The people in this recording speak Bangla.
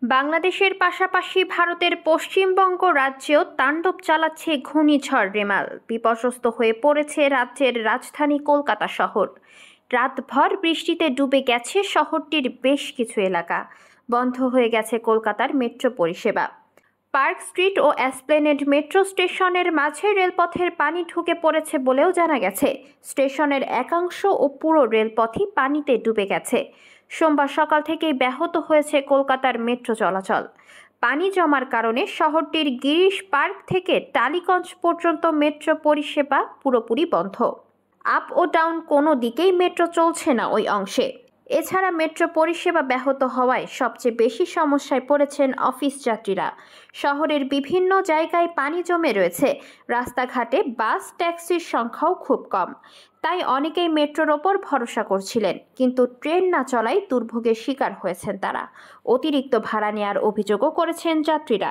বাংলাদেশের পাশাপাশি ভারতের পশ্চিমবঙ্গ রাজ্যেও তাণ্ডব চালাচ্ছে ঘূর্ণিঝড় রেমাল। বিপর্যস্ত হয়ে পড়েছে রাজ্যের রাজধানী কলকাতা শহর। রাতভর বৃষ্টিতে ডুবে গেছে শহরটির বেশ কিছু এলাকা। বন্ধ হয়ে গেছে কলকাতার মেট্রো পরিষেবা। পার্ক স্ট্রিট ও এসপ্লেনেড মেট্রো স্টেশনের মাঝে রেলপথের পানি ঢুকে পড়েছে বলেও জানা গেছে। স্টেশনের একাংশ ও পুরো রেলপথই পানিতে ডুবে গেছে। সোমবার সকাল থেকেই ব্যাহত হয়েছে কলকাতার মেট্রো চলাচল। পানি জমার কারণে শহরটির গিরিশ পার্ক থেকে টালিগঞ্জ পর্যন্ত মেট্রো পরিষেবা পুরোপুরি বন্ধ। আপ ও ডাউন কোনো দিকেই মেট্রো চলছে না ওই অংশে। এছাড়া মেট্রো পরিষেবা ব্যাহত হওয়ায় সবচেয়ে বেশি সমস্যায় পড়েছেন অফিস যাত্রীরা। শহরের বিভিন্ন জায়গায় পানি জমে রয়েছে। রাস্তাঘাটে বাস ট্যাক্সির সংখ্যাও খুব কম। তাই অনেকেই মেট্রোর ওপর ভরসা করছিলেন, কিন্তু ট্রেন না চলায় দুর্ভোগের শিকার হয়েছেন তারা। অতিরিক্ত ভাড়া নেওয়ার অভিযোগও করেছেন যাত্রীরা।